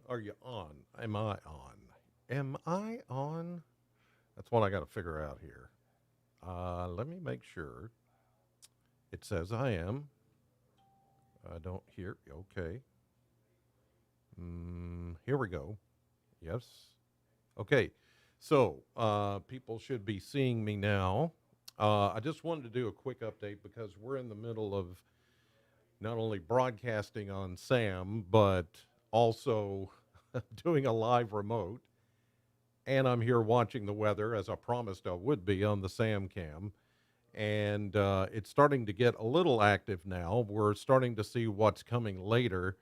Are you on? Am I on? Am I on? That's what I got to figure out here. Let me make sure. It says I am. I don't hear. Okay. Here we go. Yes. Okay. So people should be seeing me now. I just wanted to do a quick update because we're in the middle of not only broadcasting on SAM, but also doing a live remote. And I'm here watching the weather as I promised I would be on the SAM cam. And it's starting to get a little active now. We're starting to see what's coming later,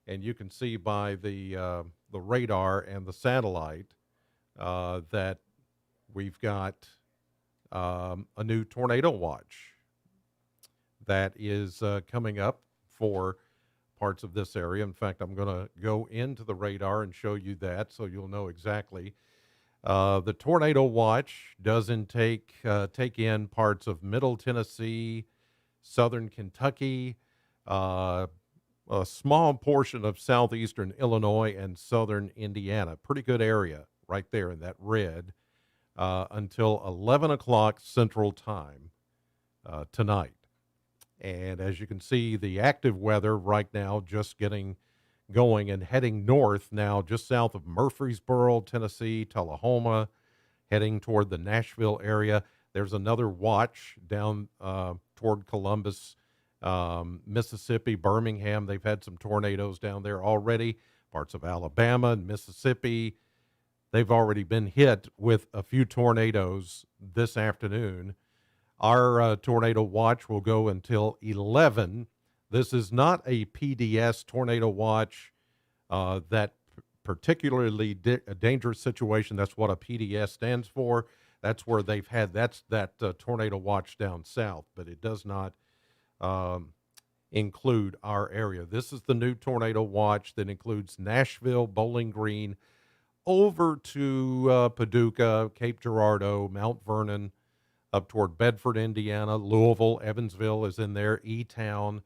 and you can see by the radar and the satellite that we've got a new tornado watch that is coming up for parts of this area. In fact, I'm going to go into the radar and show you that so you'll know exactly. The tornado watch doesn't take in parts of Middle Tennessee, Southern Kentucky, uh, a small portion of southeastern Illinois and southern Indiana. Pretty good area right there in that red until 11 o'clock Central Time tonight. And as you can see, the active weather right now just getting going and heading north now, just south of Murfreesboro, Tennessee, Tullahoma, heading toward the Nashville area. There's another watch down toward Columbus, Mississippi, Birmingham. They've had some tornadoes down there already. Parts of Alabama and Mississippi. They've already been hit with a few tornadoes this afternoon. Our tornado watch will go until 11. This is not a PDS tornado watch, that particularly a dangerous situation. That's what a PDS stands for. That's where they've had that tornado watch down south, but it does not um, include our area. This is the new tornado watch that includes Nashville, Bowling Green, over to Paducah, Cape Girardeau, Mount Vernon, up toward Bedford, Indiana, Louisville, Evansville is in there, E-Town,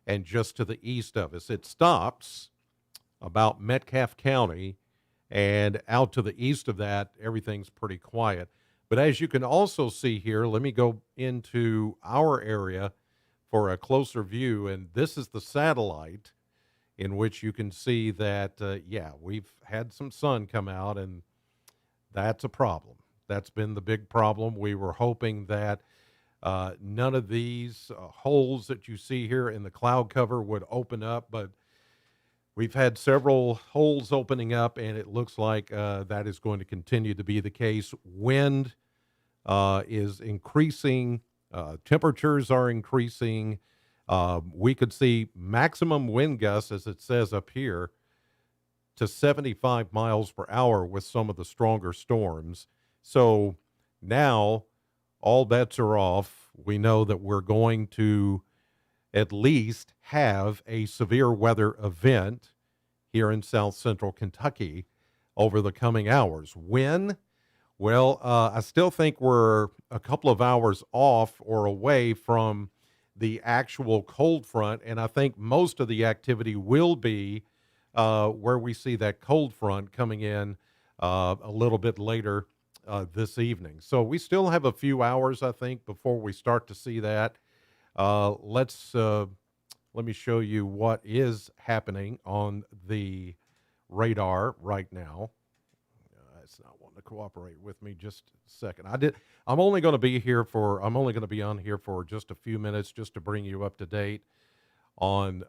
and just to the east of us. It stops about Metcalfe County, and out to the east of that, everything's pretty quiet. But as you can also see here, let me go into our area for a closer view, and this is the satellite in which you can see that, yeah, we've had some sun come out, and that's a problem. That's been the big problem. We were hoping that none of these holes that you see here in the cloud cover would open up, but we've had several holes opening up, and it looks like that is going to continue to be the case. Wind is increasing, temperatures are increasing. We could see maximum wind gusts, as it says up here, to 75 miles per hour with some of the stronger storms. So now all bets are off. We know that we're going to at least have a severe weather event here in south central Kentucky over the coming hours. When? Well, I still think we're a couple of hours off or away from the actual cold front, and I think most of the activity will be where we see that cold front coming in a little bit later this evening. So we still have a few hours, I think, before we start to see that. Let me show you what is happening on the radar right now. It's not wanting to cooperate with me. Just a second. I'm only going to be here for. I'm only going to be on here for just a few minutes, just to bring you up to date on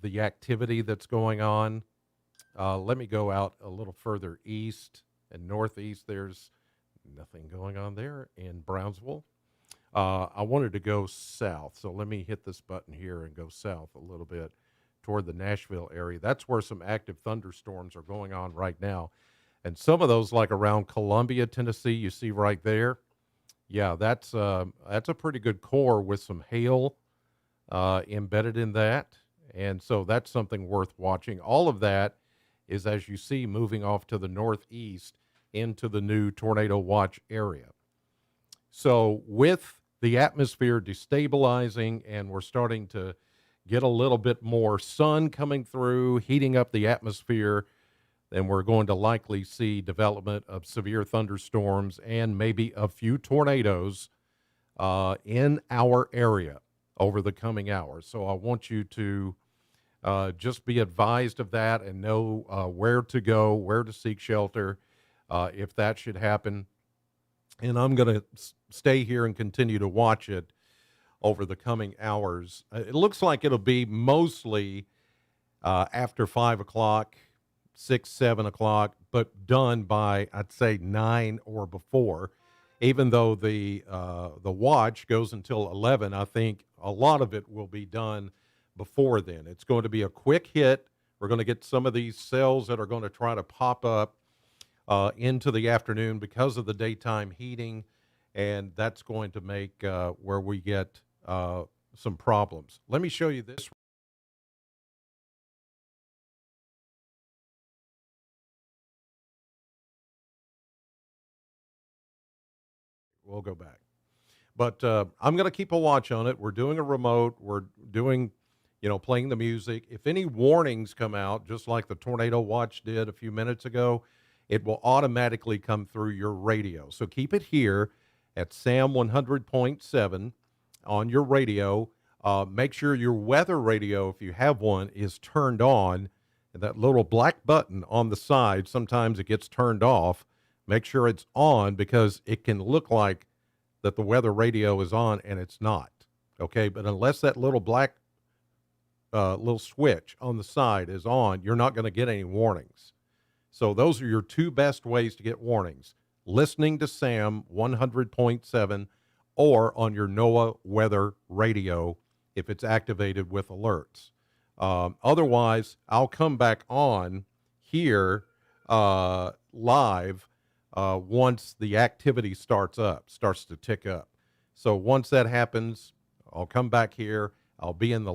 the activity that's going on. Let me go out a little further east and northeast. There's nothing going on there in Brownsville. I wanted to go south, so let me hit this button here and go south a little bit toward the Nashville area. That's where some active thunderstorms are going on right now. And some of those, like around Columbia, Tennessee, you see right there. Yeah, that's a pretty good core with some hail embedded in that. And so that's something worth watching. All of that is, as you see, moving off to the northeast into the new tornado watch area. So with the atmosphere destabilizing, and we're starting to get a little bit more sun coming through, heating up the atmosphere, then we're going to likely see development of severe thunderstorms and maybe a few tornadoes in our area over the coming hours. So I want you to just be advised of that and know where to go, where to seek shelter if that should happen. And I'm going to stay here and continue to watch it over the coming hours. It looks like it'll be mostly after 5 o'clock, 6, 7 o'clock, but done by, I'd say, 9 or before. Even though the watch goes until 11, I think a lot of it will be done before then. It's going to be a quick hit. We're going to get some of these cells that are going to try to pop up into the afternoon because of the daytime heating, and that's going to make where we get some problems. Let me show you this. We'll go back. But I'm going to keep a watch on it. We're doing a remote. We're doing, playing the music. If any warnings come out, just like the tornado watch did a few minutes ago, it will automatically come through your radio. So keep it here at Sam 100.7 on your radio. Make sure your weather radio, if you have one, is turned on. And that little black button on the side, sometimes it gets turned off. Make sure it's on because it can look like that the weather radio is on and it's not. Okay, but unless that little black little switch on the side is on, you're not going to get any warnings. So those are your two best ways to get warnings: listening to Sam 100.7 or on your NOAA weather radio if it's activated with alerts. Otherwise, I'll come back on here live once the activity starts to tick up. So once that happens, I'll come back here. I'll be in the